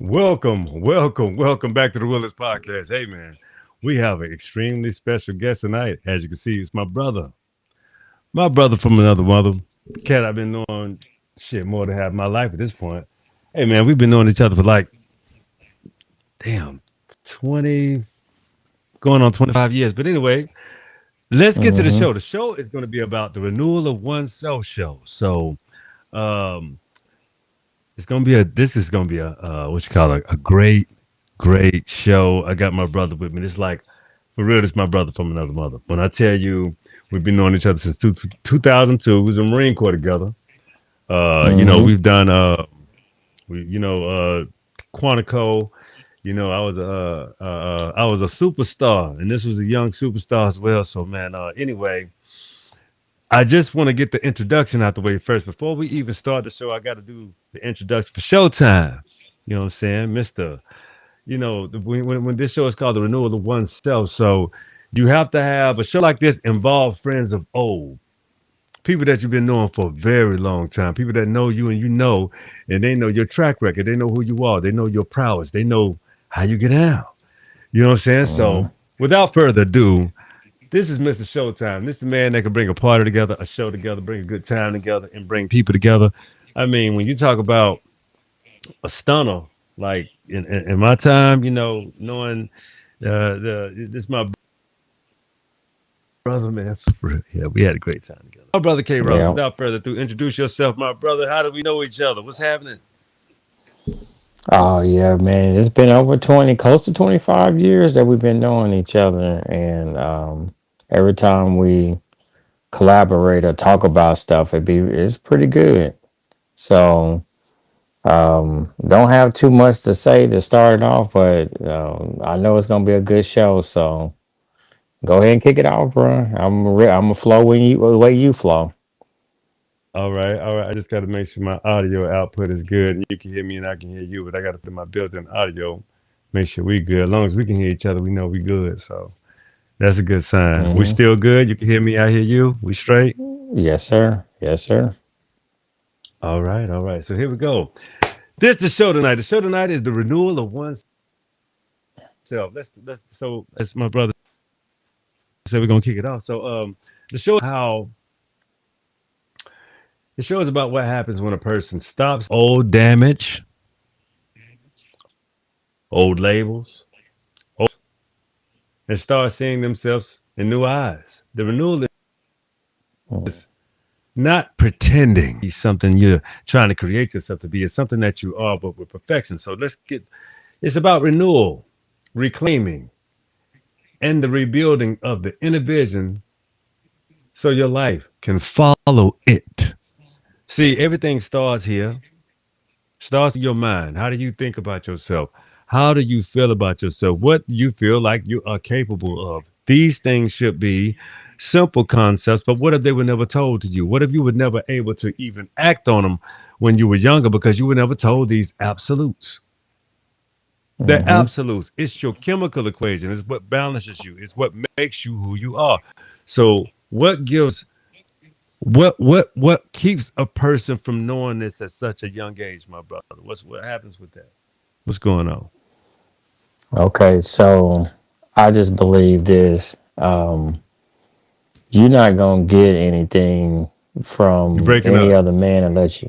Welcome back to the Willis Podcast. Hey, man, we have an extremely special guest tonight. As you can see, it's my brother from another mother. Cat I've been knowing shit more than half my life at this point. Hey, man, we've been knowing each other for like, damn, 20, going on 25 years. But anyway, let's get to the Mm-hmm. show. The show is going to be about the Renewal of Oneself show. So, um, this is gonna be what you call a great show. I got my brother with me. It's like for real, this is my brother from another mother. When I tell you we've been knowing each other since 2002, we was in the Marine Corps together. Mm-hmm. We've done Quantico. I was a superstar, and this was a young superstar as well. So man, anyway, I just want to get the introduction out the way first. Before we even start the show, I got to do the introduction for Showtime. You know what I'm saying, Mister? When this show is called the Renewal of Oneself, so you have to have a show like this involve friends of old, people that you've been knowing for a very long time, people that know you and you know, and they know your track record, they know who you are, they know your prowess, they know how you get out. You know what I'm saying? Mm-hmm. So, without further ado, this is Mr. Showtime. This is the man that can bring a party together, a show together, bring a good time together, and bring people together. I mean, when you talk about a stunner, like in my time, knowing this my brother, man. For real. Yeah, we had a great time together. My brother K Ross. Yeah. Without further ado, introduce yourself, my brother. How do we know each other? What's happening? Oh yeah, man. It's been over 20, close to 25 years that we've been knowing each other. And every time we collaborate or talk about stuff, it's pretty good. So don't have too much to say to start it off, but I know it's gonna be a good show. So go ahead and kick it off, bro. I'm gonna flow when you the way you flow. All right, all right. I just got to make sure my audio output is good, and you can hear me and I can hear you. But I got to put my built-in audio, make sure we good. As long as we can hear each other, we know we good. So that's a good sign. We Mm-hmm. still good. You can hear me. I hear you. We straight. Yes, sir. Yes, sir. All right, all right. So here we go. This is the show tonight. The show tonight is the renewal of oneself. As my brother said, we're gonna kick it off. So the show how the show is about what happens when a person stops old damage, old labels, and starts seeing themselves in new eyes. The renewal Mm-hmm. is not pretending be something you're trying to create yourself to be. It's something that you are, but with perfection. So let's get. It's about renewal, reclaiming, and the rebuilding of the inner vision so your life can follow it. See, everything starts here, starts in your mind. How do you think about yourself? How do you feel about yourself? What do you feel like you are capable of? These things should be simple concepts, but what if they were never told to you? What if you were never able to even act on them when you were younger because you were never told these absolutes? They're Mm-hmm. absolutes. It's your chemical equation. It's what balances you. It's what makes you who you are. So, what keeps a person from knowing this at such a young age, my brother? What happens with that? What's going on? Okay, so I just believe this. You're not gonna get anything You from breaking any up? other man unless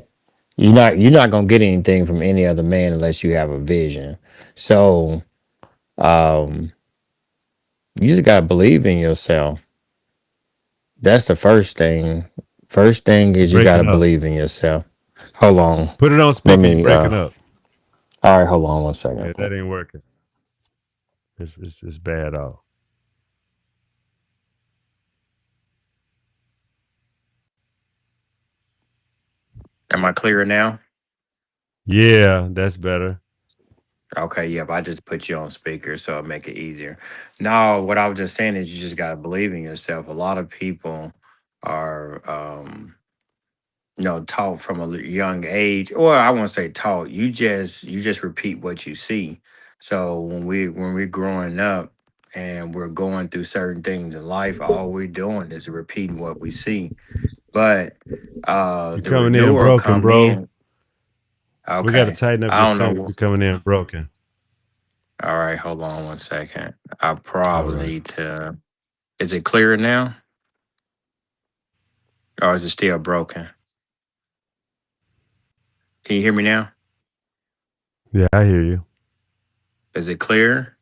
you're not gonna get anything from any other man unless you have a vision. So um you just gotta believe in yourself. That's the first thing. First thing You is you gotta breaking up? believe in yourself. Hold on. Put it on Let speaker. You me breaking up? all right, hold on one second. Yeah, that ain't working. It's bad off. Am I clear now? Yeah, that's better. Okay, yep. I just put you on speaker so it'll make it easier. No, what I was just saying is you just gotta believe in yourself. A lot of people are taught from a young age, or I won't say taught. You just repeat what you see. So when we're growing up and we're going through certain things in life, all we're doing is repeating what we see. But You the coming in renewer broken, come bro? in. We got to Okay. tighten up I your don't know. signal. You're coming in broken. All right, hold on one second. I All probably right. need to. Is it clear now, or is it still broken? Can you hear me now? Yeah, I hear you. Is it clear,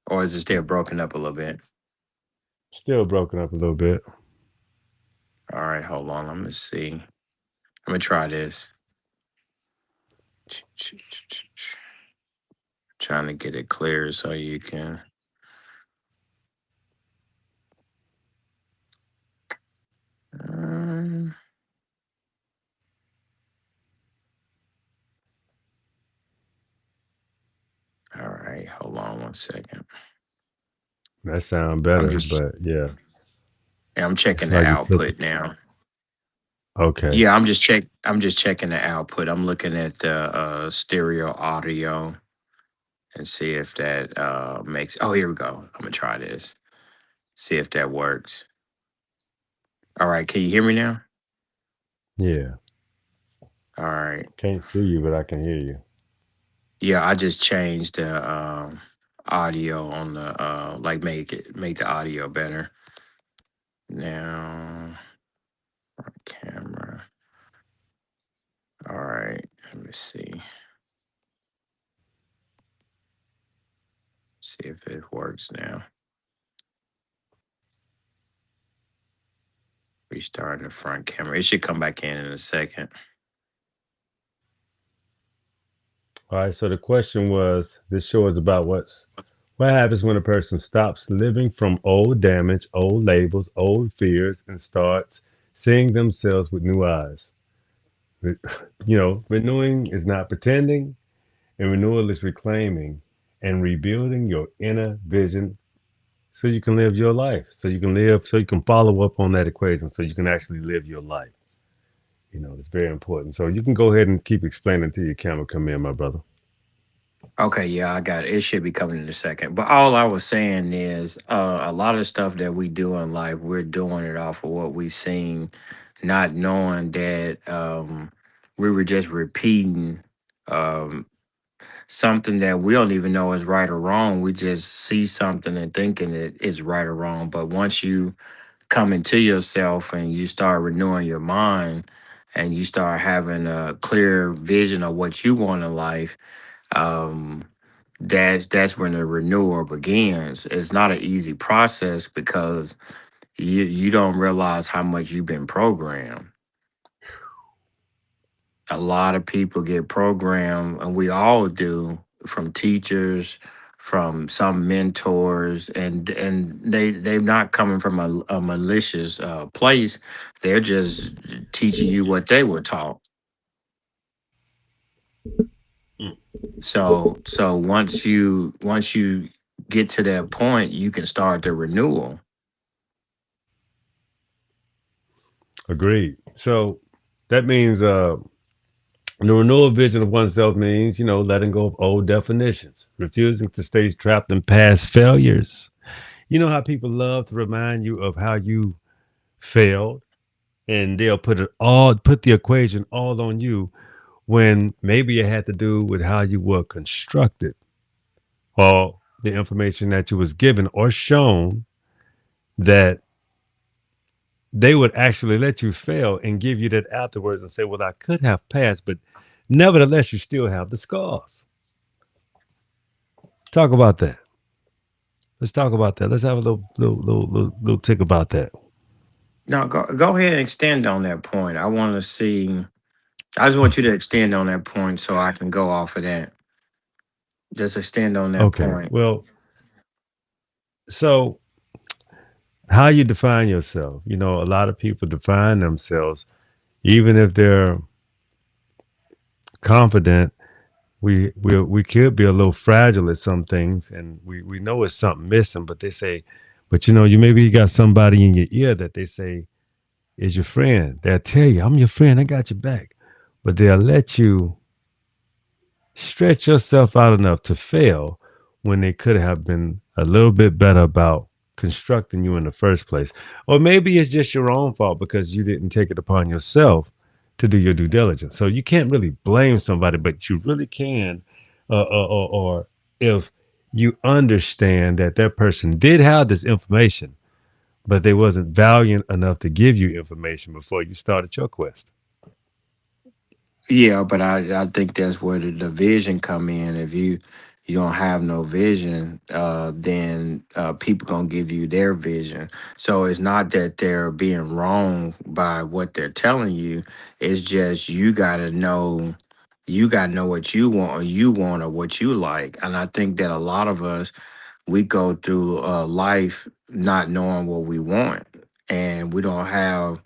or is it still broken up a little bit? Still broken up a little bit. All right, hold on. Let me see. Let me try this. Trying to get it clear so you can. Um, all right, hold on one second. That sound I'm better, just. but yeah, Yeah, I'm it's checking the like you took. output now. Okay. Yeah, I'm just checking the output. I'm looking at the stereo audio and see if that makes. Oh, here we go. I'm gonna try this. See if that works. All right, can you hear me now? Yeah. All right. Can't see you, but I can hear you. Yeah, I just changed the audio on the like make the audio better. Now camera. All right. Let me see. See if it works now. Restarting the front camera. It should come back in a second. All right. So the question was: this show is about what happens when a person stops living from old damage, old labels, old fears, and starts seeing themselves with new eyes. Re- renewing is not pretending, and renewal is reclaiming and rebuilding your inner vision so you can live your life, so you can follow up on that equation, so you can actually live your life. It's very important. So you can go ahead and keep explaining till your camera come in, my brother. Okay, yeah, I got it. It should be coming in a second. But all I was saying is a lot of stuff that we do in life, we're doing it off of what we seen, not knowing that we were just repeating um, something that we don't even know is right or wrong. We just see something and thinking it is right or wrong. But once you come into yourself and you start renewing your mind and you start having a clear vision of what you want in life, um, that's when the renewal begins. It's not an easy process because you don't realize how much you've been programmed. A lot of people get programmed, and we all do, from teachers, from some mentors, and they're not coming from a malicious place. They're just teaching you what they were taught. Mm. So once you get to that point, you can start the renewal. Agreed. So that means the renewal vision of oneself means, letting go of old definitions, refusing to stay trapped in past failures. You know how people love to remind you of how you failed, and they'll put the equation all on you when maybe it had to do with how you were constructed, or the information that you was given or shown, that they would actually let you fail and give you that afterwards and say, well, I could have passed, but nevertheless, you still have the scars. Talk about that. Let's talk about that. Let's have a little tick about that. Now go ahead and extend on that point. I want to see. I just want you to extend on that point so I can go off of that. Just extend on that Okay. point. Well, so how you define yourself? A lot of people define themselves, even if they're confident. We could be a little fragile at some things, and we know it's something missing. But they say, but you maybe you got somebody in your ear that they say is your friend. They'll tell you, I'm your friend, I got your back. But they'll let you stretch yourself out enough to fail when they could have been a little bit better about constructing you in the first place. Or maybe it's just your own fault because you didn't take it upon yourself to do your due diligence. So you can't really blame somebody, but you really can, or if you understand that that person did have this information, but they wasn't valiant enough to give you information before you started your quest. Yeah, but I think that's where the vision come in. If you don't have no vision, then people gonna give you their vision. So it's not that they're being wrong by what they're telling you. It's just you gotta know what you want, or you want, or what you like. And I think that a lot of us, we go through life not knowing what we want, and we don't have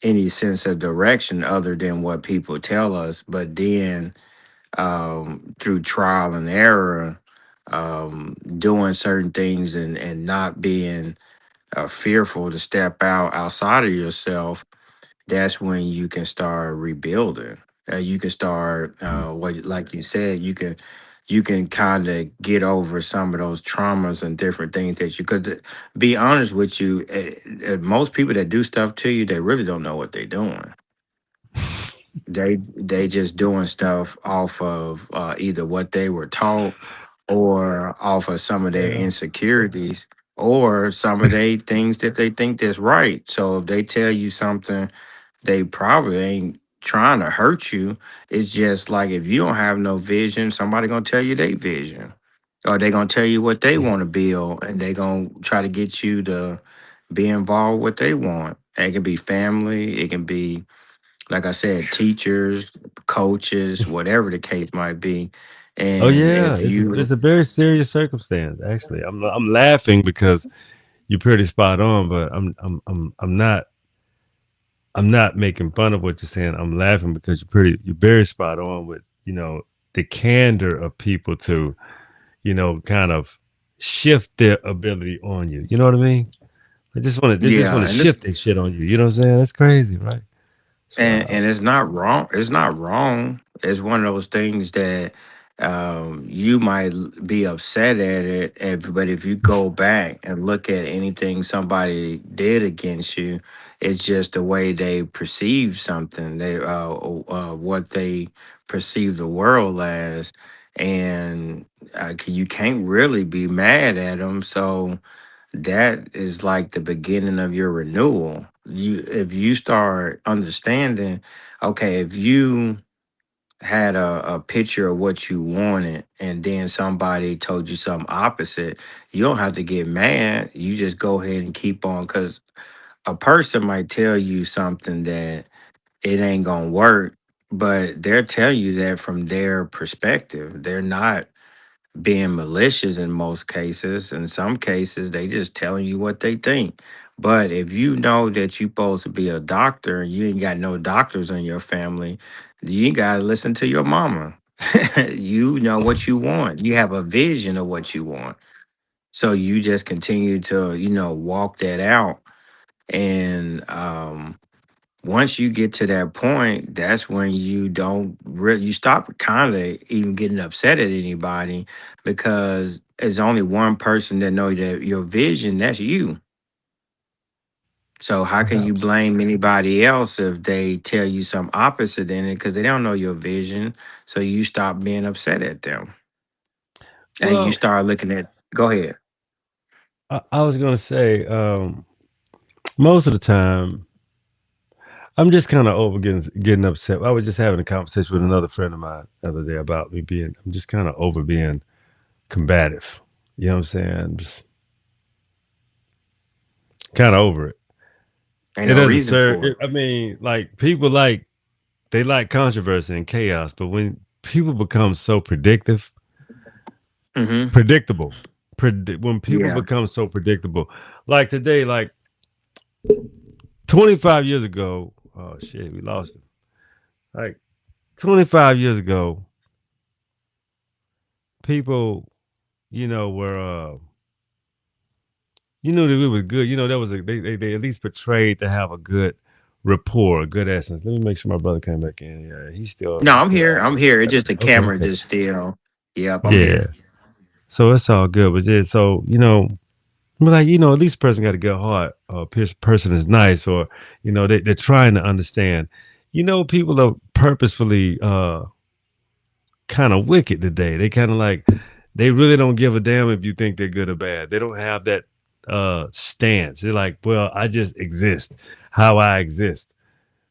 any sense of direction other than what people tell us. But then through trial and error, doing certain things, and not being fearful to step outside of yourself, that's when you can start rebuilding. You can start what, like you said, you can kind of get over some of those traumas and different things that you could. Be honest with you, most people that do stuff to you, they really don't know what they're doing. They just doing stuff off of either what they were taught, or off of some of their Yeah. insecurities, or some of their things that they think that's right. So if they tell you something, they probably ain't trying to hurt you. It's just like, if you don't have no vision, somebody gonna tell you their vision, or they gonna tell you what they Yeah. want to build, and they gonna try to get you to be involved what they want. It can be family, it can be, like I said, teachers, coaches, whatever the case might be. Oh And yeah, if it's you, a very serious circumstance. Actually, I'm laughing because you're pretty spot on, but I'm not making fun of what you're saying. I'm laughing because you're very spot on with the candor of people to kind of shift their ability on you. You know what I mean? They just want yeah, to and it's shift their shit on you. You know what I'm saying? That's crazy, right? It's and wild. it's not wrong. It's not wrong. It's one of those things that you might be upset at it, but if you go back and look at anything somebody did against you, it's just the way they perceive something. They what they perceive the world as, and you can't really be mad at them. So that is like the beginning of your renewal. You If you start understanding, okay, if you had a picture of what you wanted, and then somebody told you something opposite, you don't have to get mad. You just go ahead and keep on, because a person might tell you something that it ain't gonna work, but they're telling you that from their perspective. They're not being malicious in most cases. In some cases, they just telling you what they think. But if you know that you supposed to be a doctor and you ain't got no doctors in your family, you ain't gotta listen to your mama. You know what you want. You have a vision of what you want. So you just continue to, walk that out. And once you get to that point, that's when you don't really, you stop kind of even getting upset at anybody, because there's only one person that know that your vision, that's you. So how can you Perhaps. blame anybody else if they tell you some opposite in it, because they don't know your vision? So you stop being upset at them, and you Well, start looking at, go ahead. I was gonna say, most of the time, I'm just kind of over getting upset. I was just having a conversation with another friend of mine the other day about me being. I'm just kind of over being combative. You know what I'm saying? Just kind of over it. Ain't It no doesn't reason serve. for I mean, like people they like controversy and chaos, but when people become so it. predictable, when people Yeah. become so predictable, like today, like 25 years ago, oh shit, we lost it. Like 25 years ago, people, were you knew that we was good. That was they at least portrayed to have a good rapport, a good essence. Let me make sure my brother came back in. Yeah, No, he's I'm still here. out I'm there. here. It's just the Okay, camera okay. just still. Yep, I'm Yeah. here. So it's all good. But yeah, so I'm like, at least person got a good heart. Or person is nice, or they're trying to understand. People are purposefully kind of wicked today. They kind of like they really don't give a damn if you think they're good or bad. They don't have that stance. They're like, well, I just exist how I exist.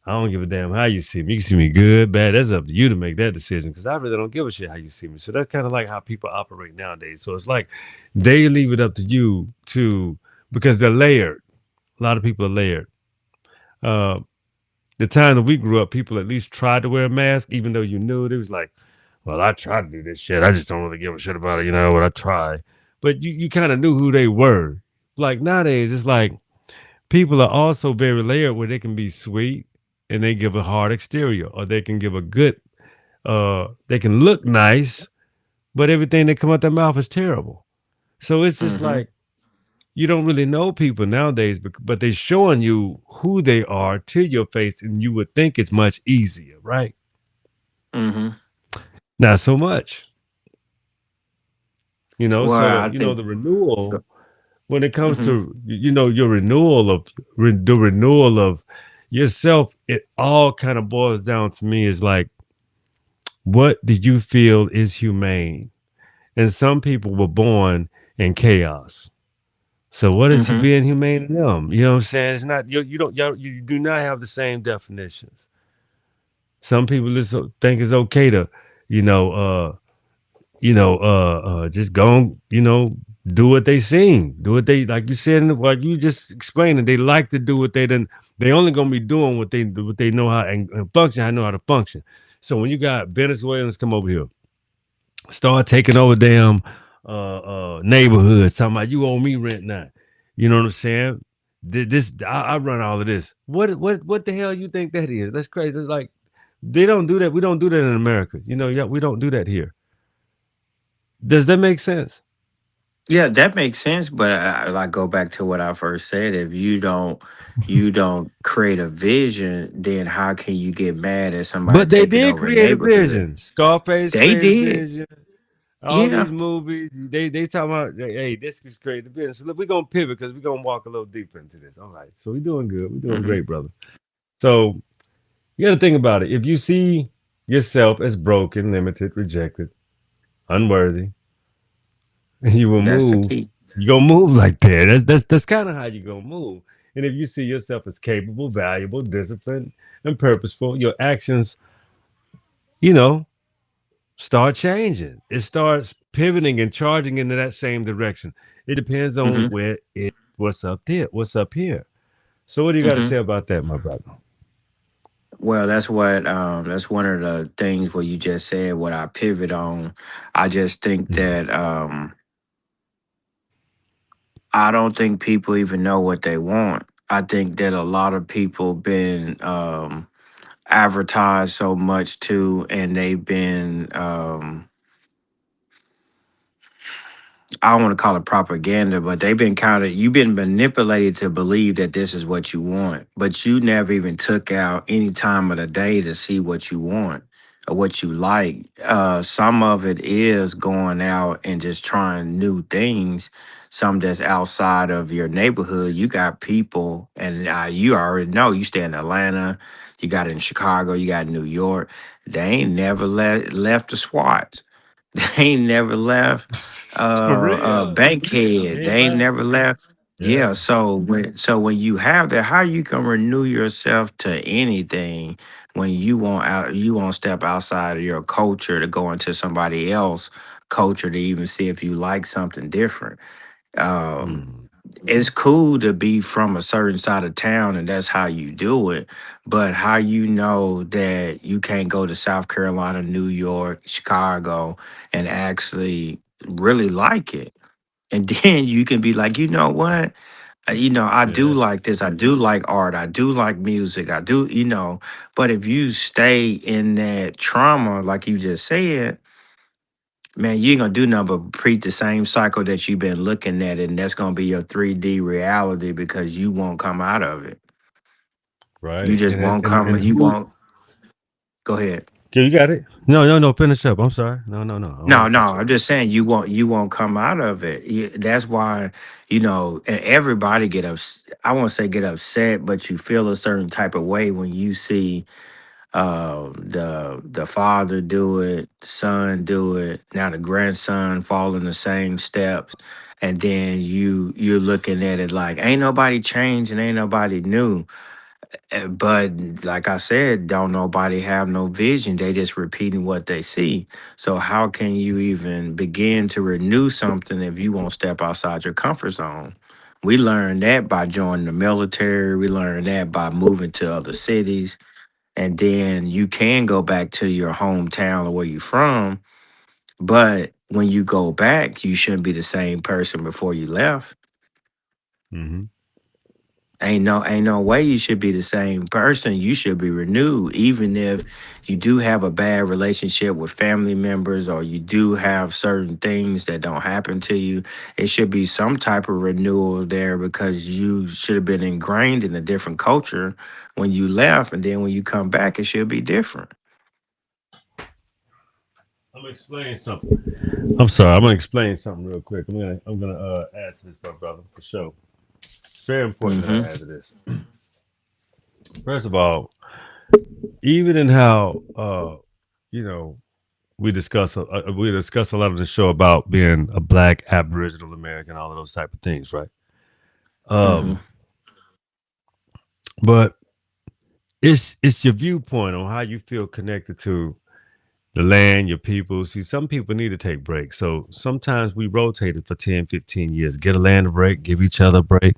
I don't give a damn how you see me. You can see me good, bad. That's up to you to make that decision because I really don't give a shit how you see me. So that's kind of like how people operate nowadays. So it's like they leave it up to you to because they're layered. A lot of people are layered. Uh, the time that we grew up, people at least tried to wear a mask, even though you knew it. It was like, well, I tried to do this shit. I just don't really give a shit about it, but I try. But you kind of knew who they were. Like nowadays, it's like people are also very layered where they can be sweet and they give a hard exterior, or they can give a good, they can look nice, but everything that come out their mouth is terrible. So it's just Mm-hmm. like you don't really know people nowadays, but they're showing you who they are to your face, and you would think it's much easier, right? Mm-hmm. Not so much, Well, So I think. the renewal when it comes Mm-hmm. to your renewal of the renewal of yourself, it all kind of boils down to me is like, what do you feel is humane? And some people were born in chaos. So what is Mm-hmm. being humane to them? You know what I'm saying? It's not you do not have the same definitions. Some people think it's okay to, you know, uh, just go and, do what they sing, do what they like you said, like you just explained it. They like to do what they only gonna be doing what they know how and function. I know how to function. So when you got Venezuelans come over here, start taking over damn neighborhoods, talking about you owe me rent now. You know what I'm saying? I run all of this. What the hell you think that is? That's crazy. It's like they don't do that. We don't do that in America. Yeah, we don't do that here. Does that make sense? Yeah, that makes sense. But I go back to what I first said. If you don't create a vision, then how can you get mad at somebody But they taking did over a create a neighborhood? vision. Scarface They created a did. vision. All Yeah. these movies, they talking about, hey, this is create a vision. So look, we're gonna pivot because we're gonna walk a little deeper into this. All right. So we're doing good. We're doing Mm-hmm. great, brother. So you gotta think about it. If you see yourself as broken, limited, rejected, unworthy, you will That's the move. key. You're gonna move like that. That's kind of how you're gonna move. And if you see yourself as capable, valuable, disciplined, and purposeful, your actions, you know, start changing. It starts pivoting and charging into that same direction. It depends on Mm-hmm. what's up there, what's up here. So what do you got to Mm-hmm. say about that, my brother? Well, that's one of the things where you just said what I pivot on. I just think Mhm. that I don't think people even know what they want. I think that a lot of people been advertised so much too, and they've been I don't want to call it propaganda, but they've been you've been manipulated to believe that this is what you want, but you never even took out any time of the day to see what you want or what you like. Some of it is going out and just trying new things. Some that's outside of your neighborhood. You got people, and you already know you stay in Atlanta, you got it in Chicago, you got New York. They ain't never left the SWAT. They ain't never left For real? Bankhead. Ain't They ain't lying. never left. Yeah, Yeah. so when you have that, how you can renew yourself to anything when you won't step outside of your culture to go into somebody else culture to even see if you like something different. Um Mm. it's cool to be from a certain side of town and that's how you do it. But how you know that you can't go to South Carolina, New York, Chicago and actually really like it? And then you can be like, you know what? I do Yeah. like this. I do like art. I do like music. I do, but if you stay in that trauma, like you just said, man, you ain't gonna do nothing but repeat the same cycle that you've been looking at, and that's gonna be your 3D reality because you won't come out of it. You Right. just And won't and come. and You who? won't. Go ahead. Okay, you got it. No, no, no. Finish up. I'm sorry. No, no, no. I don't No, want to no. cut you I'm off. just saying you won't. You won't come out of it. That's why and everybody get ups. I won't say get upset, but you feel a certain type of way when you see. The father do it, the son do it. Now the grandson following the same steps, and then you're looking at it like ain't nobody changed and ain't nobody new. But like I said, don't nobody have no vision. They just repeating what they see. So how can you even begin to renew something if you won't step outside your comfort zone? We learned that by joining the military. We learned that by moving to other cities. And then you can go back to your hometown or where you're from. But when you go back, you shouldn't be the same person before you left. Mm-hmm. Ain't no way you should be the same person. You should be renewed, even if you do have a bad relationship with family members or you do have certain things that don't happen to you. It should be some type of renewal there because you should have been ingrained in a different culture when you left, and then when you come back, it should be different. I'm gonna explain something. I'm sorry. I'm gonna explain something real quick. I'm gonna add to this, my brother, for sure. It's very important that Mm-hmm. I add to this. First of all, even in how you know we discuss a lot of the show about being a black Aboriginal American, all of those type of things, right? Mm-hmm. Um, but it's your viewpoint on how you feel connected to the land, your people. See, some people need to take breaks. So sometimes we rotate it for 10, 15 years. Get a land a break, give each other a break.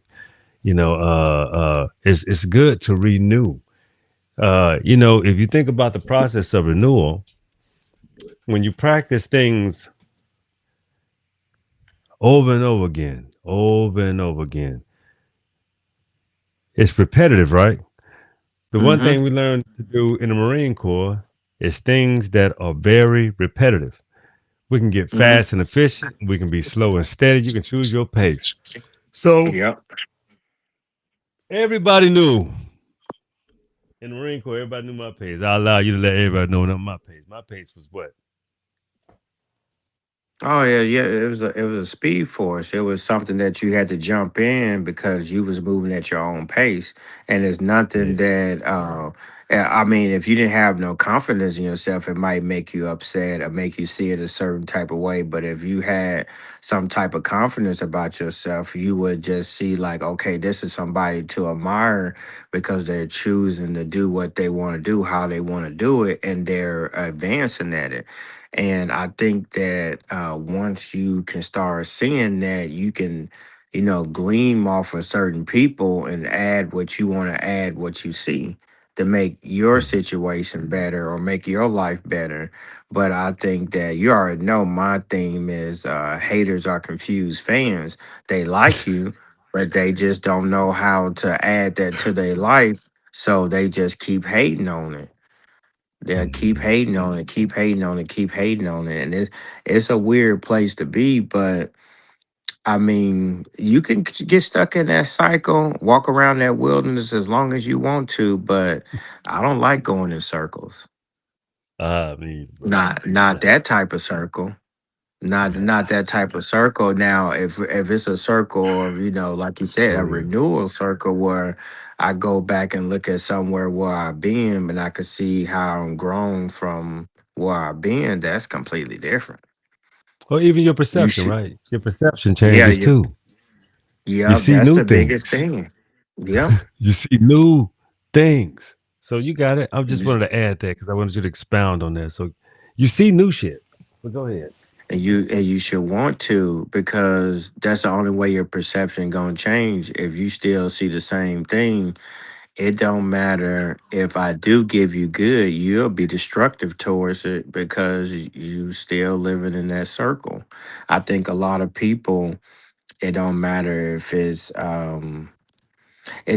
It's good to renew. If you think about the process of renewal, when you practice things over and over again, it's repetitive, right? The one Mm-hmm. thing we learn to do in the Marine Corps is things that are very repetitive. We can get Mm-hmm. fast and efficient. We can be slow and steady. You can choose your pace. So Yep. everybody knew in the Marine Corps, everybody knew my pace. I allow you to let everybody know my pace. My pace was what? Oh yeah, yeah. It was a speed force. It was something that you had to jump in because you was moving at your own pace, and it's nothing Yeah. that. I mean, if you didn't have no confidence in yourself, it might make you upset or make you see it a certain type of way. But if you had some type of confidence about yourself, you would just see like, okay, this is somebody to admire because they're choosing to do what they want to do, how they want to do it, and they're advancing at it. And I think that once you can start seeing that, you can, gleam off of certain people and add what you want to add, what you see to make your Mhm. situation better or make your life better. But I think that you already know my theme is haters are confused fans. They like you, but they just don't know how to add that to their life. So they just keep hating on it. They'll keep Mhm. hating on it, keep hating on it, keep hating on it. And it's a weird place to be, but I mean, you can get stuck in that cycle, walk around that wilderness as long as you want to, but I don't like going in circles. Me either, brother. Not that type of circle. Not that type of circle. Now, if it's a circle of, like you said, a Oh yeah. renewal circle where I go back and look at somewhere where I've been and I could see how I'm grown from where I've been, that's completely different. Or even your You perception, should right? Your perception yeah, changes too. You yeah, see that's new the biggest things. thing. Yep. You see new things. So you got it. I just You- wanted to add that because I wanted you to expound on that. So you see new shit. But go ahead. and you should want to because that's the only way your perception gonna change. If you still see the same thing, it don't matter if I do give you good, you'll be destructive towards it because you still living in that circle. I think a lot of people, it don't matter if it's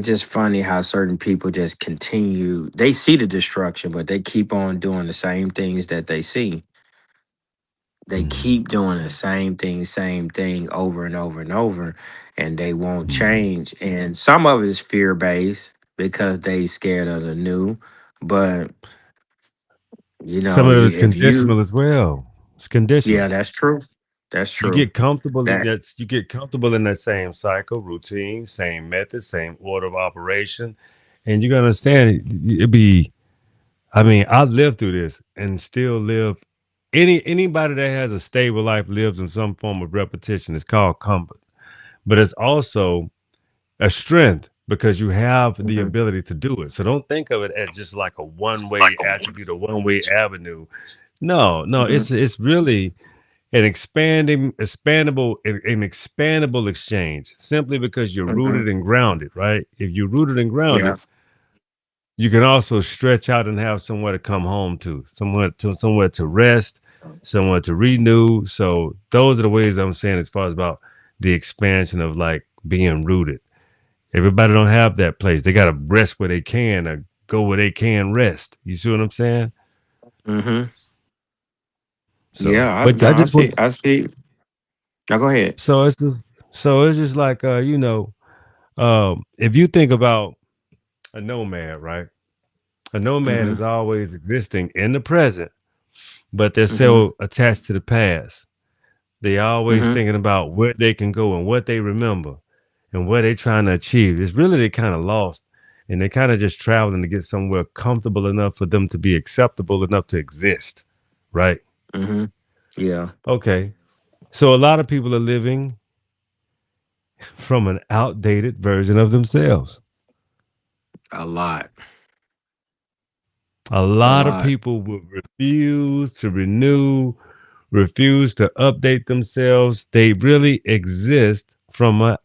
just funny how certain people just continue. They see the destruction, but they keep on doing the same things that they see. They Mhm. keep doing the same thing over and over and over, and they won't Mhm. change. And some of it is fear based because they scared of the new. But Some of it is if you, conditional as well. It's yeah, conditional. that's true. That's You true. get comfortable in That that. You get comfortable in that same cycle, routine, same method, same order of operation, and you gotta understand it. It'd be I mean, I lived through this and still live. Anybody that has a stable life lives in some form of repetition. It's called comfort, but it's also a strength because you have the Hmm. ability to do it. So don't think of it as just like a one way attribute, a one way avenue. No, no, Hmm. it's really an expandable exchange simply because you're Hmm. rooted and grounded, right? If you're rooted and Yeah. grounded, you can also stretch out and have somewhere to come home to, somewhere to rest, somewhere to renew. So those are the ways I'm saying as far as about the expansion of like being rooted. Everybody don't have that place. They gotta rest where they can or go where they can rest. You see what I'm saying? Hmm. So, Yeah. but No, I I just see. want I see. Now go ahead. so it's just like if you think about a nomad, right? A nomad Hmm. is always existing in the present, but they're Hmm. so attached to the past. They always Hmm. thinking about where they can go and what they remember and what they're trying to achieve. It's really they kind of lost and they're kind of just traveling to get somewhere comfortable enough for them to be acceptable enough to exist. Right. Hmm. Yeah. Okay. So a lot of people are living from an outdated version of themselves. A lot. A A lot of lot. people will refuse to renew, refuse to update themselves. They really exist from an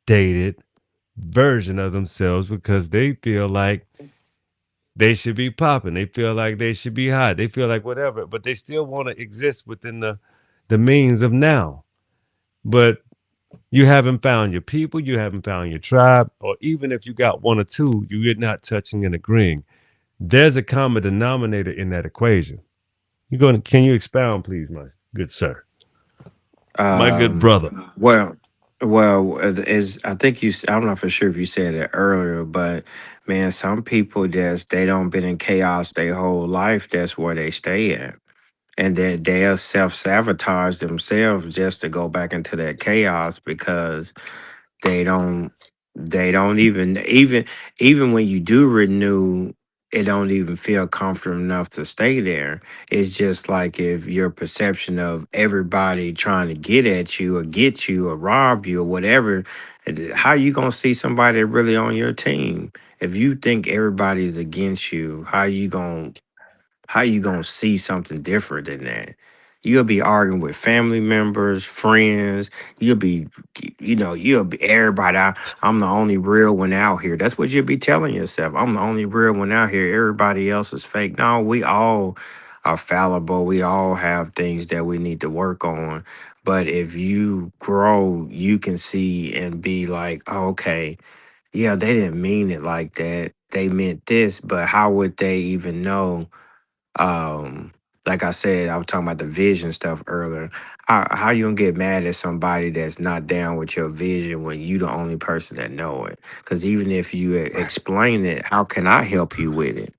outdated version of themselves because they feel like they should be popping. They feel like they should be hot. They feel like whatever, but they still want to exist within the means of now. But you haven't found your people, you haven't found your tribe, or even if you got one or two, you're not touching and agreeing. There's a common denominator in that equation. You going? Can you expound, please, my good sir, my good Um, brother? well, is I think I'm not for sure if you said it earlier, but man, some people just they don't been in chaos their whole life. That's where they stay at, and that they'll self sabotage themselves just to go back into that chaos because they don't even when you do renew, it don't even feel comfortable enough to stay there. It's just like if your perception of everybody trying to get at you or get you or rob you or whatever, how you gonna see somebody really on your team? If you think everybody's against you, how you gonna see something different than that? You'll be arguing with family members, friends. You'll be, you'll be everybody. I'm the only real one out here. That's what you'll be telling yourself. I'm the only real one out here. Everybody else is fake. No, we all are fallible. We all have things that we need to work on. But if you grow, you can see and be like, oh, okay, yeah, they didn't mean it like that. They meant this, but how would they even know? um like I said, I was talking about the vision stuff earlier. How you gonna get mad at somebody that's not down with your vision when you the only person that know it? Because even if you explain it, how can I help you with it?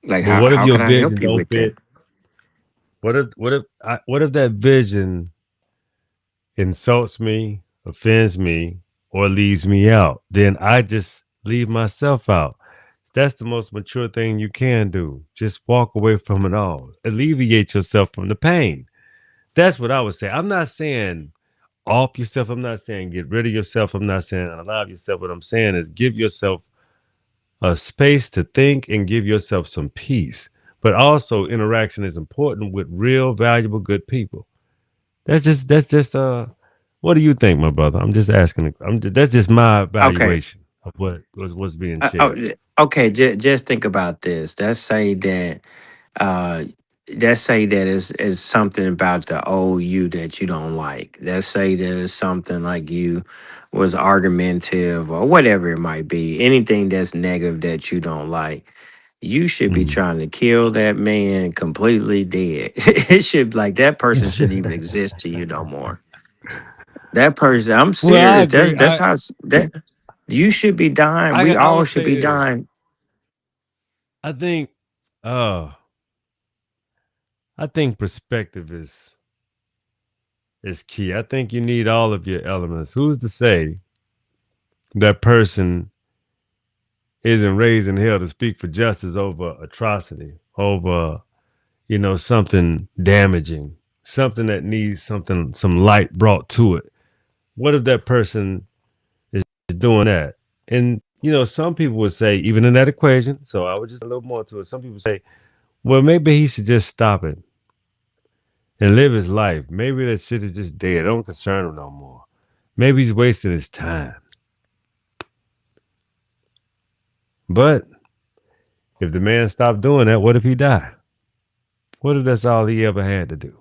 Like But how what if how your can I vision help you don't with that? fit? What if that vision insults me, offends me, or leaves me out? Then I just leave myself out. That's the most mature thing you can do. Just walk away from it all. Alleviate yourself from the pain. That's what I would say. I'm not saying off yourself. I'm not saying get rid of yourself. I'm not saying allow yourself. What I'm saying is give yourself a space to think and give yourself some peace. But also interaction is important with real, valuable, good people. That's just what do you think, my brother? I'm just asking. That's just my Okay. evaluation of what's being Oh, shared. okay. Just think about this. Uh let's say that is something about the old you that you don't like. Let's say that it's something like you was argumentative or whatever it might be. Anything that's negative that you don't like. You should be Mm. trying to kill that man completely dead. It should like that person shouldn't even exist to you no more. That person, I'm Well, I serious. That's agree. that's how that you should be dying. We I all would should say be this. dying. I think uh I think perspective is key. I think you need all of your elements. Who's to say that person isn't raised in hell to speak for justice over atrocity, over something damaging, something that needs some light brought to it. What if that person is doing that? And some people would say, even in that equation, so I would just a little more to it. Some people say, well, maybe he should just stop it and live his life. Maybe that shit is just dead. It don't concern him no more. Maybe he's wasting his time. But if the man stopped doing that, what if he died? What if that's all he ever had to do?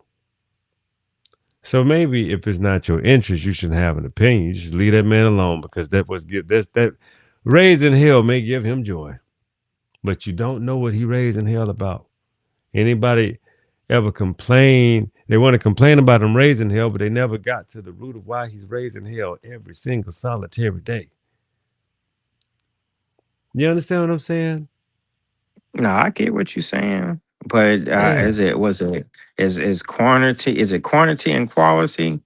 So maybe if it's not your interest, you shouldn't have an opinion. You just leave that man alone because that raising hell may give him joy, but you don't know what he raised in hell about. Anybody ever complain? They want to complain about him raising hell, but they never got to the root of why he's raising hell every single solitary day. You understand what I'm saying? No, I get what you're saying, but Yeah. is quantity, is it quantity and quality?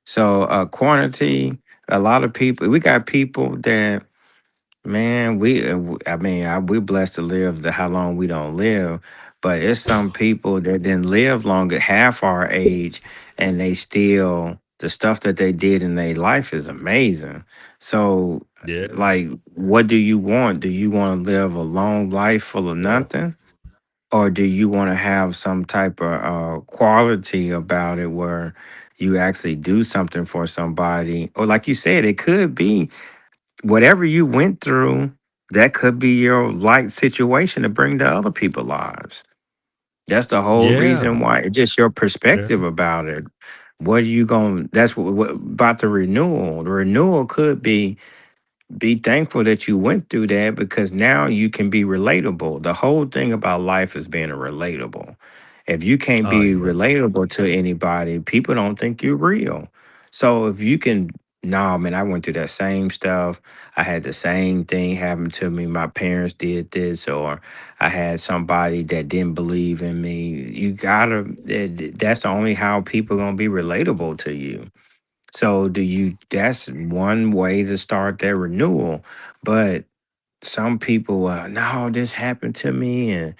So quantity, a lot of people, we got people that, man, I mean, we're blessed to live the how long we don't live, but it's some people that didn't live longer, half our age, and they still, the stuff that they did in their life is amazing. So, Yeah. like, what do you want? Do you want to live a long life full of nothing? Or do you want to have some type of quality about it where you actually do something for somebody? Or, like you said, it could be whatever you went through, that could be your light situation to bring to other people's lives. That's the whole Yeah. reason why. It's just your Yeah. perspective about it. What are you going? That's what about the renewal. The renewal could be thankful that you went through that because now you can be relatable. The whole thing about life is being relatable. If you can't Oh be yeah. relatable to anybody, people don't think you're real. So if you can, nah, man, I went through that same stuff. I had the same thing happen to me. My parents did this, or I had somebody that didn't believe in me. You gotta, that's the only how people gonna be relatable to you. So do you, that's one way to start their renewal. But some people, no, this happened to me, and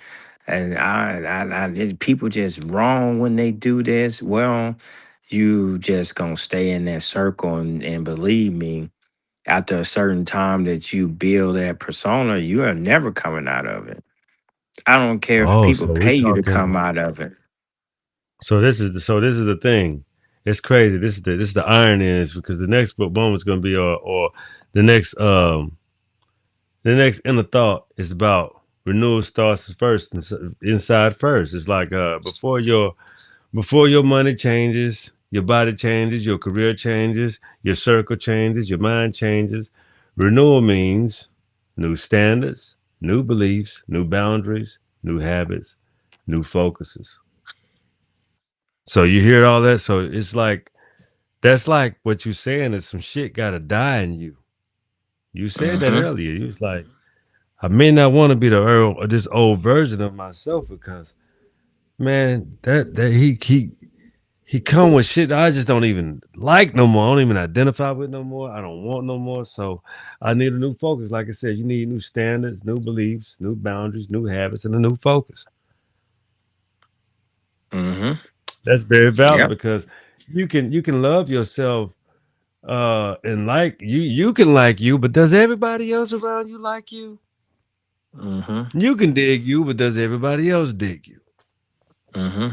people just wrong when they do this. Well, you just gonna stay in that circle, and believe me, after a certain time that you build that persona, you are never coming out of it. I don't care if Oh, people so we pay you to talking. come out of it. So this is the thing. It's crazy. This is the irony is because the next book moment is going to be or the next the next inner thought is about renewal starts first inside first. It's like before your money changes, your body changes, your career changes, your circle changes, your mind changes. Renewal means new standards, new beliefs, new boundaries, new habits, new focuses. So you hear all that. So it's like that's like what you saying is some shit gotta die in you. You said that Mm-hmm. earlier. You was like, I may not want to be the earl or this old version of myself because man, that he come with shit that I just don't even like no more. I don't even identify with no more. I don't want no more. So I need a new focus. Like I said, you need new standards, new beliefs, new boundaries, new habits, and a new focus. Mm-hmm. That's very valid Yep. because you can love yourself and like you can like you, but does everybody else around you like you? Mm-hmm. You can dig you, but does everybody else dig you? Mm-hmm.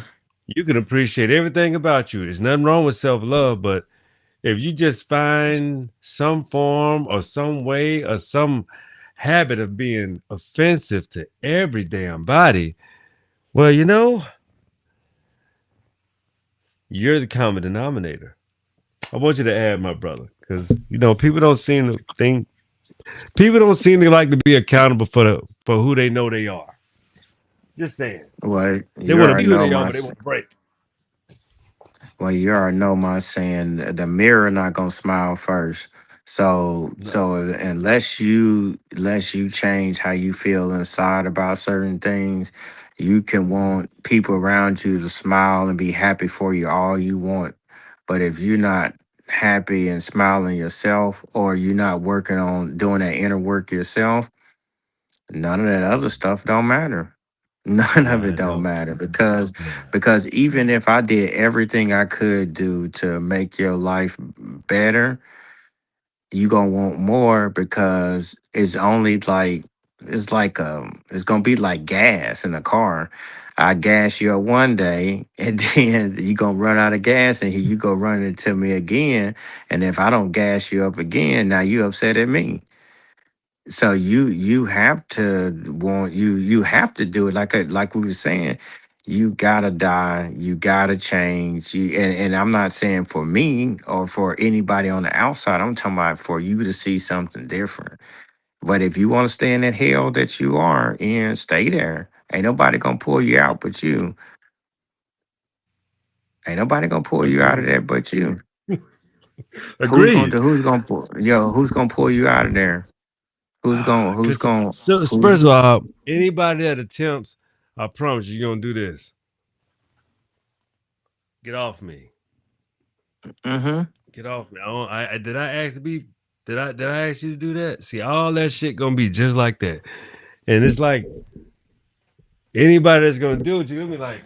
You can appreciate everything about you. There's nothing wrong with self-love, but if you just find some form or some way or some habit of being offensive to every damn body, well, you're the common denominator. I want you to add, my brother, because people don't seem to like to be accountable for who they know they are. Just saying. Well, They you want to be already who know they are, my but they want to break. Well, you already know my saying, the mirror not gonna smile first. So No. unless you change how you feel inside about certain things, you can want people around you to smile and be happy for you all you want. But if you're not happy and smiling yourself, or you're not working on doing that inner work yourself, None of that other stuff don't matter. None of Nah, it it don't don't. matter because Nah. even if I did everything I could do to make your life better, you gonna want more because it's only like it's gonna be like gas in a car. I gas you up one day and then you gonna run out of gas and here you go run into me again. And if I don't gas you up again, now you upset at me. So you have to want you have to do it like we were saying. You gotta die. You gotta change. And I'm not saying for me or for anybody on the outside. I'm talking about for you to see something different. But if you want to stay in that hell that you are in, stay there. Ain't nobody gonna pull you out but you. Ain't nobody gonna pull you out of Agreed. there but you. Agreed. Who's gonna pull you out of there? Who's Because gonna so, who's first of all, anybody that attempts, I promise you, you're gonna do this. Get off me. mm-hmm. Get off me. Did I ask to be? Did I ask you to do that? See, all that shit gonna be just like that. And it's like anybody that's gonna do it, you're gonna be like,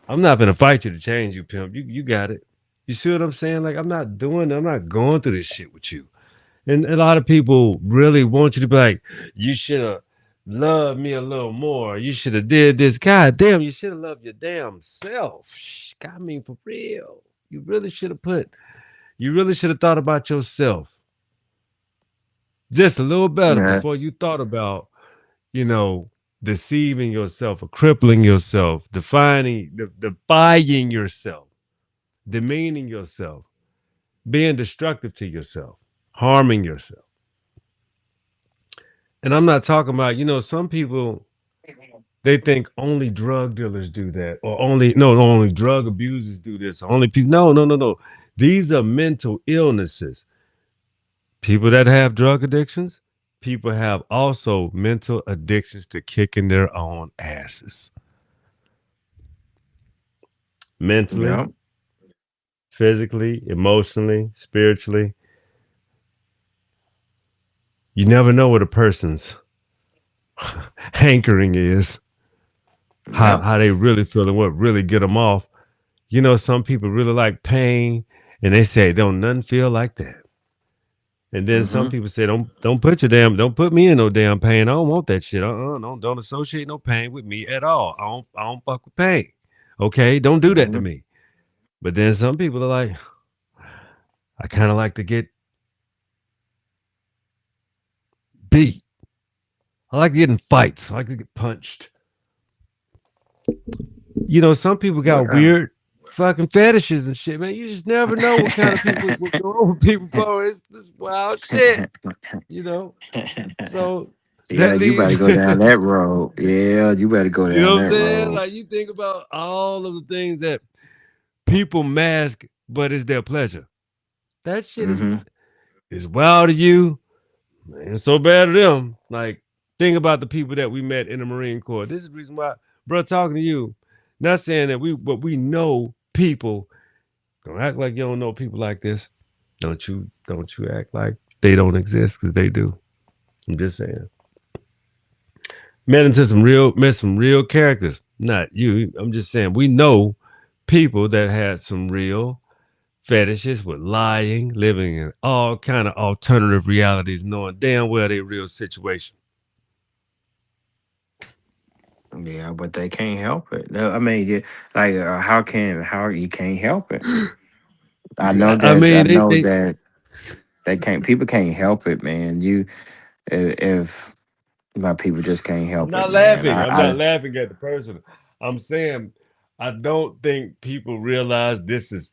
I'm not gonna fight you to change you, pimp. You got it. You see what I'm saying? Like I'm not going through this shit with you. And a lot of people really want you to be like, you should have loved me a little more. You should have did this. God damn, you should have loved your damn self. I mean, for real. You really should have you really should have thought about yourself just a little better Yeah. before you thought about, you know, deceiving yourself or crippling yourself, defying yourself, demeaning yourself, being destructive to yourself, harming yourself. And I'm not talking about, some people they think only drug dealers do that, or only drug abusers do this. Only people, no, no, no, no. These are mental illnesses. People that have drug addictions, people have also mental addictions to kicking their own asses, mentally, Yep. physically, emotionally, spiritually. You never know what a person's hankering is, how Yep. how they really feel, and what really get them off. Some people really like pain, and they say don't nothing feel like that. And then some Mm-hmm. people say don't put me in no damn pain. I don't want that shit. Don't associate no pain with me at all. I don't fuck with pain. Okay, don't do that to Mm-hmm. me. But then some people are like, I kind of like to get beat. I like getting fights. I like to get punched. Some people got Well, weird fucking fetishes and shit, man. You just never know what kind of people what go on with people, bro. It's wild shit, you know. So yeah, that you leads, better go down that road. Yeah, you better go you know down what I'm that saying? road. Like you think about all of the things that people mask, but it's their pleasure. That shit Mm-hmm. is wild to you, man. So bad to them. Like think about the people that we met in the Marine Corps. This is the reason why, bro. Talking to you, not saying that but we know people. Don't act like you don't know people like this. Don't you act like they don't exist because they do. I'm just saying. Met some real characters. Not you. I'm just saying we know people that had some real fetishes with lying, living in all kind of alternative realities, knowing damn well their real situation. Yeah, but they can't help it. No, I mean, how you can't help it? I I mean, know that they can't. People can't help it, man. If my people just can't I'm help it, not man. laughing. I'm not laughing at the person. I'm saying I don't think people realize this is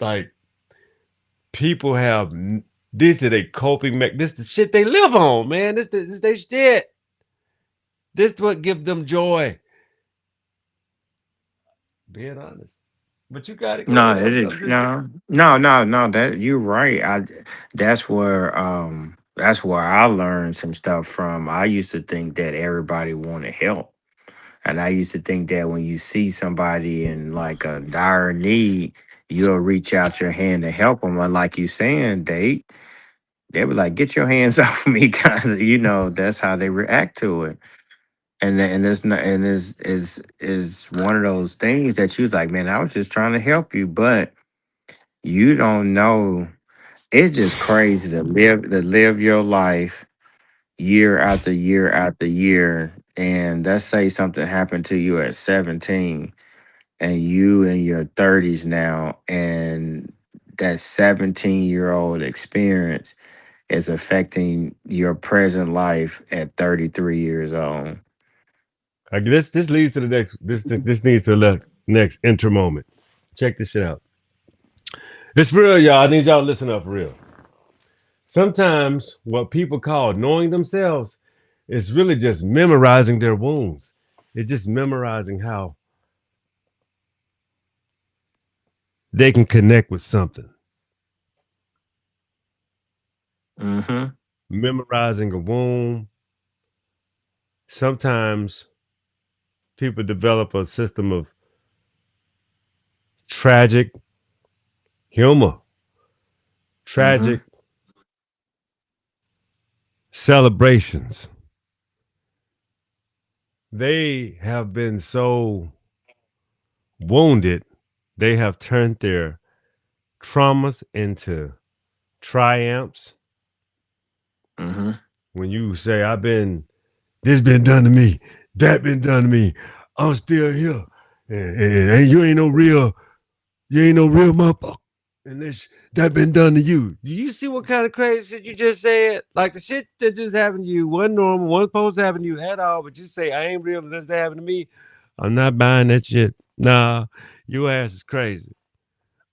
like people have this is a coping this the shit they live on, man. This they shit. This what gives them joy. Being honest. But you got it. Go No, ahead. it is I'm just no. That you're right. That's where I learned some stuff from. I used to think that everybody wanted help, and I used to think that when you see somebody in like a dire need, you'll reach out your hand to help them. And like you saying, date. they were like, "Get your hands off me," kind of. That's how they react to it. And it's not, and is one of those things that you was like, man, I was just trying to help you, but you don't know. It's just crazy to live your life year after year after year, and let's say something happened to you at 17, and you in your 30s now, and that 17-year-old experience is affecting your present life at 33 years old. This leads to the next. This leads to the next enter moment. Check this shit out. It's real, y'all. I need y'all to listen up for real. Sometimes what people call knowing themselves is really just memorizing their wounds. It's just memorizing how they can connect with something. Mm-hmm. Memorizing a wound. Sometimes people develop a system of tragic humor, Mm-hmm. tragic celebrations. They have been so wounded, they have turned their traumas into triumphs. Mm-hmm. When you say, I've been, this been done to me, that been done to me, I'm still here. And you ain't no real motherfucker. And this that been done to you. Do you see what kind of crazy shit you just said? Like the shit that just happened to you wasn't normal, wasn't supposed to happen to you at all, but you say, I ain't real, and this that happened to me. I'm not buying that shit. Nah, your ass is crazy.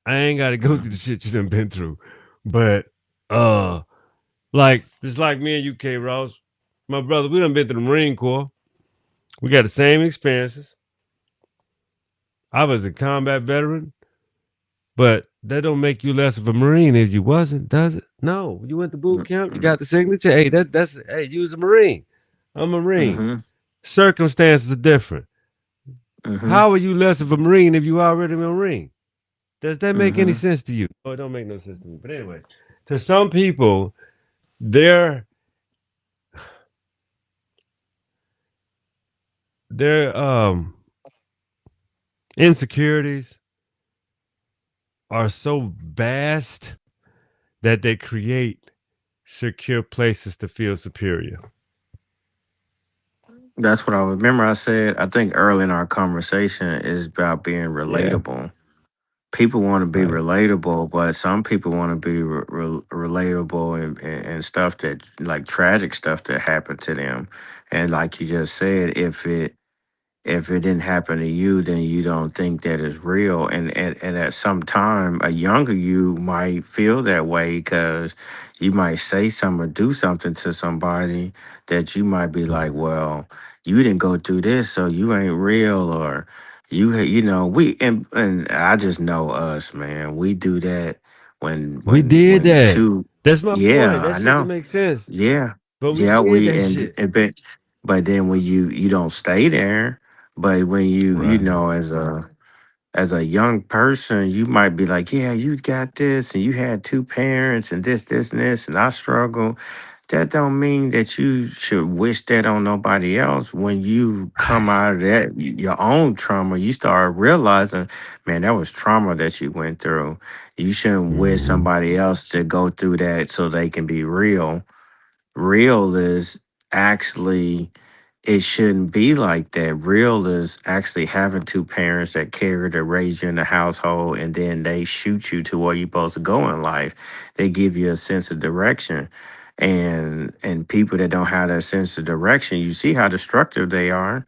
I ain't gotta go through the shit you done been through. But uh like just like me and you, K Ross, my brother, we done been through the Marine Corps. We got the same experiences. I was a combat veteran, but that don't make you less of a Marine if you wasn't, does it? No. You went to boot camp, you Mm-hmm. got the signature. Hey, that's hey, you was a Marine. I'm a Marine. Mm-hmm. Circumstances are different. Mm-hmm. How are you less of a Marine if you already a Marine? Does that make any Mm-hmm. sense to you? Oh, it don't make no sense to me. But anyway, to some people, their their insecurities are so vast that they create secure places to feel superior. That's what I remember. I said, I think early in our conversation is about being Yeah. relatable. People want to be Right. relatable, but some people want to be relatable and stuff that, like, tragic stuff that happened to them. And like you just said, if it didn't happen to you, then you don't think that it's real. And at some time, a younger you might feel that way because you might say something or do something to somebody that you might be like, well, you didn't go through this, so you ain't real, or and I just know us, man. We do that when We when did when that. two, That's my point. yeah, That I shit don't know, make sense. yeah, But we yeah, did we that shit. but then when you don't stay there, but when Right. as a young person, you might be like, yeah, you got this, and you had two parents, and this, and this, and I struggle. That don't mean that you should wish that on nobody else. When you come Right. out of that your own trauma, you start realizing, man, that was trauma that you went through. You shouldn't wish Mhm. somebody else to go through that so they can be real. Real is actually, it shouldn't be like that. Real is actually having two parents that care to raise you in the household, and then they shoot you to where you're supposed to go in life. They give you a sense of direction. And people that don't have that sense of direction, you see how destructive they are.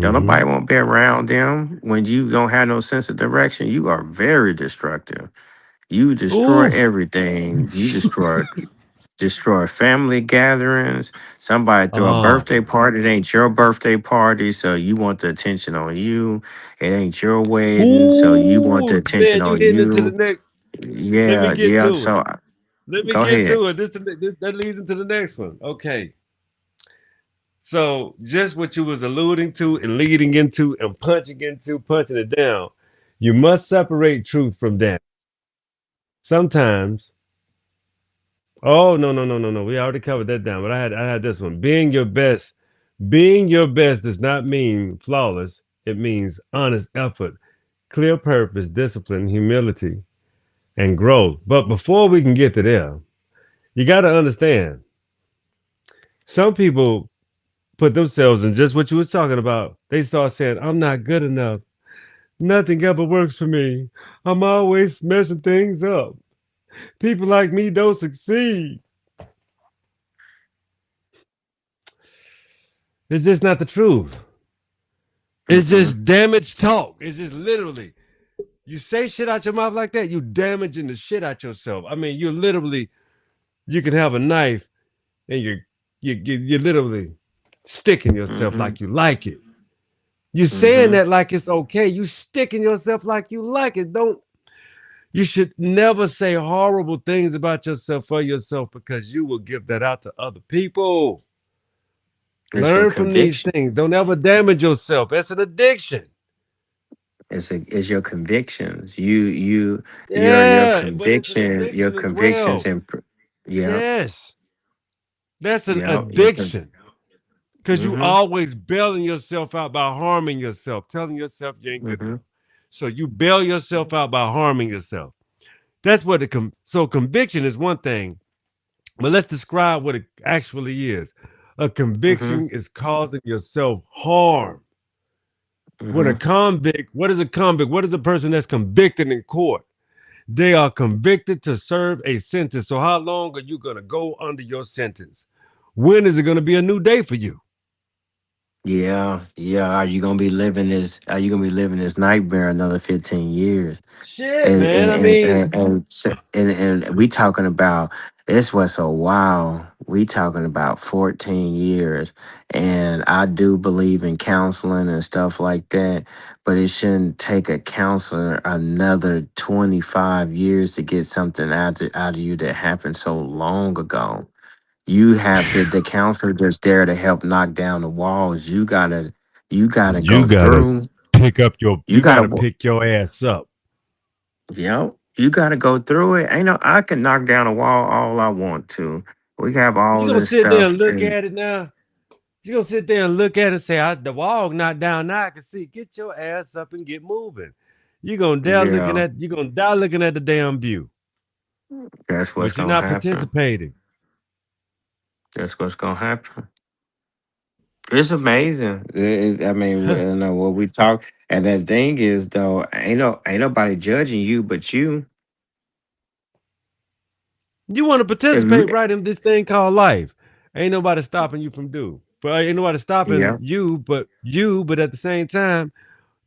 Don't nobody Mhm. want to be around them. When you don't have no sense of direction, you are very destructive. You destroy Ooh. everything. You destroy family gatherings. Somebody throw a Oh. birthday party. It ain't your birthday party, so you want the attention on you. It ain't your wedding, so you want the Ooh, attention man, you on hitting into the you. next. Let me Yeah, get yeah. to it. So Let me go get ahead. to it. That leads into the next one. Okay. So just what you was alluding to and leading into and punching it down. You must separate truth from that. Sometimes Oh no no no no no. We already covered that down. But I had this one. Being your best. Being your best does not mean flawless. It means honest effort, clear purpose, discipline, humility, and growth. But before we can get to there, you got to understand. Some people put themselves in just what you was talking about. They start saying, "I'm not good enough. Nothing ever works for me. I'm always messing things up. People like me don't succeed." It's just not the truth. It's Mm-hmm. just damaged talk. It's just literally you say shit out your mouth like that, you damaging the shit out yourself. I mean, you literally you can have a knife and you literally sticking yourself Mm-hmm. like you like it. You saying Mm-hmm. that like it's okay. You sticking yourself like you like it. Don't you should never say horrible things about yourself for yourself because you will give that out to other people. It's your Learn from these conviction. things. Don't ever damage yourself. It's an addiction. It's your convictions. Your Yeah, but it's an your addiction as convictions well. and yeah, Yes, that's an yeah, addiction because you mm-hmm. always bailing yourself out by harming yourself, telling yourself you ain't good Mm-hmm. enough. So you bail yourself out by harming yourself. That's what so conviction is one thing, but let's describe what it actually is. A Mm-hmm. conviction is causing yourself harm. When a Mm-hmm. convict, what is a convict? What is a person that's convicted in court? They are convicted to serve a sentence. So how long are you going to go under your sentence? When is it going to be a new day for you? Yeah, yeah. Are you gonna be living this nightmare another 15 years? Shit, man. I mean, And we talking about this was so wild. We talking about 14 years, and I do believe in counseling and stuff like that, but it shouldn't take a counselor another 25 years to get something out of you that happened so long ago. You have the counselor that's there to help knock down the walls. You gotta you go gotta through. You you gotta gotta pick your ass up. Yep. You got to go through it. Ain't no, I can knock down a wall all I want to. We have You all gonna this sit there stuff, and look and at it now? You gonna sit there and look at it and say, the wall not down now. I can see. Get your ass up and get moving. yeah, You gonna die looking at the damn view, that's what's but you're gonna not happen. participating. That's what's gonna happen. It's amazing. I mean, you know what we talk, and the thing is, though, ain't nobody judging you but you. You want to If you, participate right in this thing called life. Ain't nobody stopping you from do. But ain't nobody stopping yeah, you, but at the same time,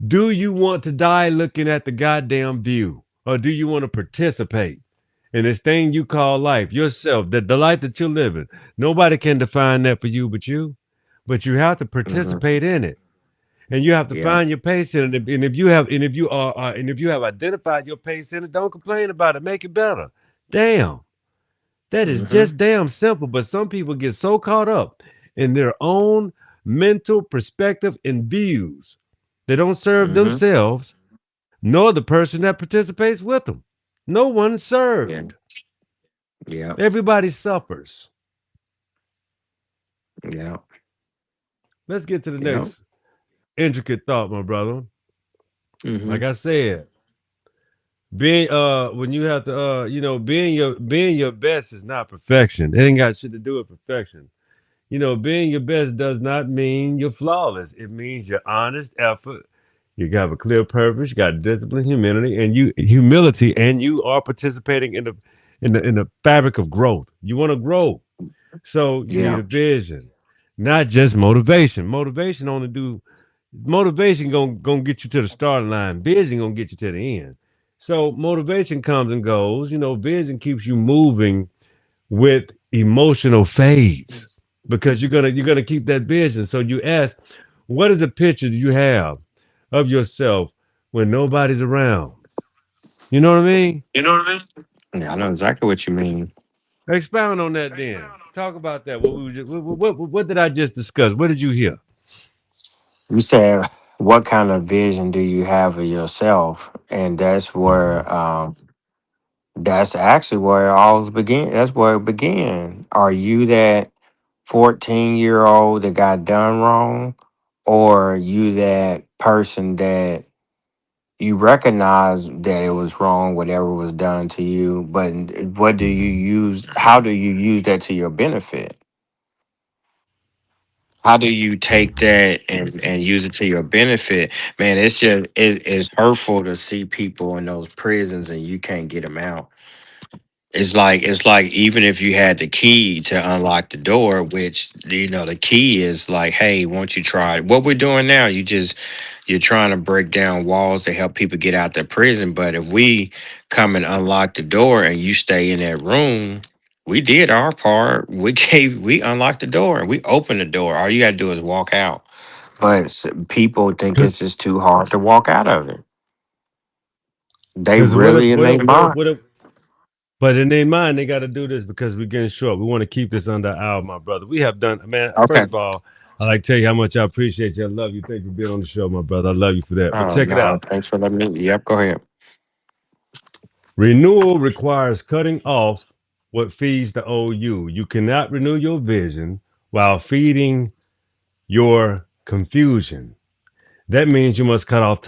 do you want to die looking at the goddamn view? Or do you want to participate in this thing you call life, yourself, the life that you're living? Nobody can define that for you but you. But you have to hmm, participate in it. And you have to yeah, find your pace in it. And if you have and if you have identified your pace in it, don't complain about it. Make it better. Damn. That is hmm, just damn simple, but some people get so caught up in their own mental perspective and views. They don't serve hmm, themselves nor the person that participates with them. No one yeah, served. yeah, Everybody suffers. yeah, Let's get to the yeah, next intricate thought, my brother. hmm, Like I said, being when you have to being your best is not perfection. It ain't got shit to do with perfection. Being your best does not mean you're flawless. It means your honest effort. You have a clear purpose. You got discipline, humility, and you are participating in the fabric of growth. You want to grow, so you need yeah, a vision, not just motivation. Motivation gonna get you to the starting line. Vision gonna get you to the end. So motivation comes and goes. Vision keeps you moving with emotional fades because you're gonna keep that vision. So you ask, what is the picture you have of yourself when nobody's around? You know what I mean? You know what I mean? Yeah, I know exactly what you mean. Expound on that then. Talk about that. What did I just discuss? What did you hear? You said, what kind of vision do you have of yourself? And That's actually where it all began. That's where it began. Are you that 14-year old that got done wrong? Or you that person that you recognize that it was wrong, whatever was done to you, but what do you use? How do you use that to your benefit? How do you take that and use it to your benefit? Man, it's hurtful to see people in those prisons and you can't get them out. It's like even if you had the key to unlock the door, which the key is like, hey, won't you try it? What we're doing now, you're trying to break down walls to help people get out of prison. But if we come and unlock the door and you stay in that room, we did our part. We unlocked the door and we opened the door. All you gotta do is walk out. But people think it's just too hard to walk out of it. They Because really in their mind. but in their mind, they got to do this because we're getting short. We want to keep this under an hour, my brother. We have done, man. Okay. First of all, I like to tell you how much I appreciate you. I love you. Thank you for being on the show, my brother. I love you for that. But Oh check it no, out. thanks for letting me. Yep, go ahead. Renewal requires cutting off what feeds the old you. You cannot renew your vision while feeding your confusion. That means you must cut off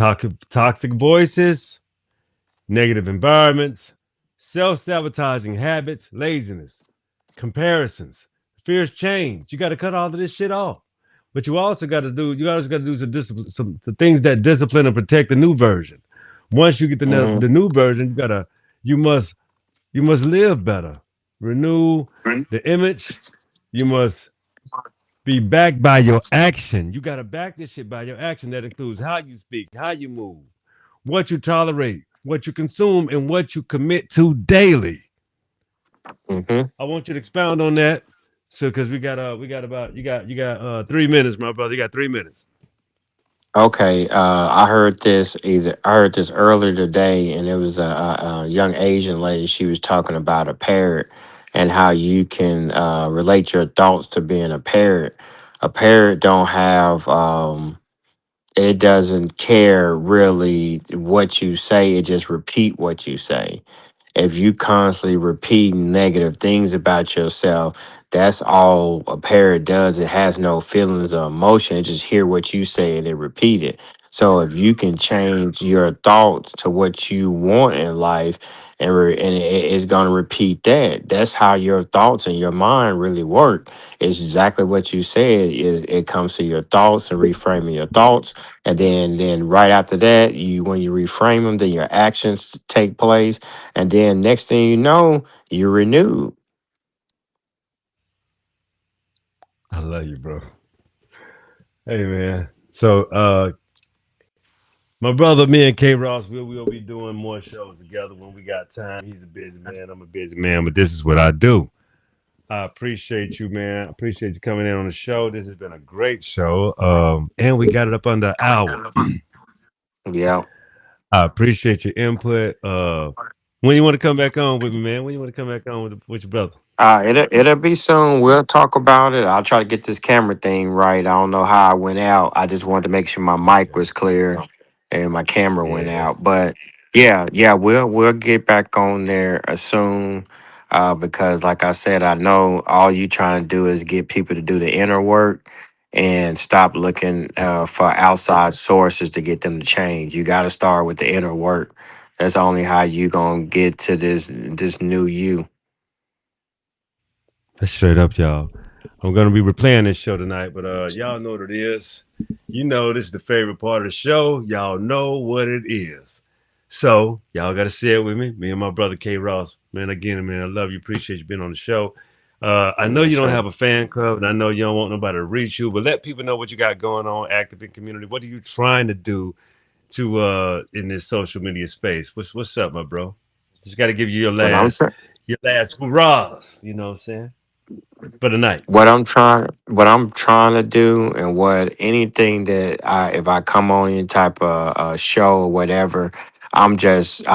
toxic voices, negative environments, self sabotaging habits, laziness, comparisons, fears change. You got to cut all of this shit off. But you also got to do some things that discipline and protect the new version. Once you get Hmm. the new version, you must you must live better. Renew the image. You must be backed by your action. You got to back this shit by your action. That includes how you speak, how you move, what you tolerate, what you consume, and what you commit to daily. Hmm. I want you to expound on that. So, because we got about you got 3 minutes, my brother. You got 3 minutes. Okay, I heard this earlier today, and it was a young Asian lady. She was talking about a parrot and how you can relate your thoughts to being a parrot. A parrot don't have it doesn't care really what you say. It just repeat what you say. If you constantly repeat negative things about yourself, that's all a parrot does. It has no feelings or emotion. It just hear what you say and it repeat it. So if you can change your thoughts to what you want in life, and it's gonna repeat that. That's how your thoughts and your mind really work. It's exactly what you said. It comes to your thoughts and reframing your thoughts, and then right after that, you when you reframe them, then your actions take place, and then next thing you know, you're renewed. I love you, bro. Hey, man. So, my brother, me and K Ross, we'll be doing more shows together when we got time. He's a busy man. I'm a busy man, but this is what I do. I appreciate you, man. I appreciate you coming in on the show. This has been a great show. And we got it up under an hour. Yeah. I appreciate your input. When you want to come back on with me, man? When you want to come back on with your brother? It'll be soon. We'll talk about it. I'll try to get this camera thing right. I don't know how I went out. I just wanted to make sure my mic Okay. was clear and my camera went Yes. out. But yeah, we'll get back on there soon. Because like I said, I know all you trying to do is get people to do the inner work and stop looking for outside sources to get them to change. You got to start with the inner work. That's only how you gonna get to this new you. That's straight up, y'all. I'm gonna be replaying this show tonight, but y'all know what it is. You know this is the favorite part of the show. Y'all know what it is. So y'all gotta say it with me. Me and my brother K Ross. Man, again, man, I love you. Appreciate you being on the show. I know you Yes, don't sir. have a fan club, and I know you don't want nobody to reach you, but let people know what you got going on, active in community. What are you trying to do to in this social media space? What's up, my bro? Just got to give you But I'm your last hurrahs. You know what I'm saying for the night. what I'm trying to do, and what anything that I if I come on any type of show or whatever, I'm just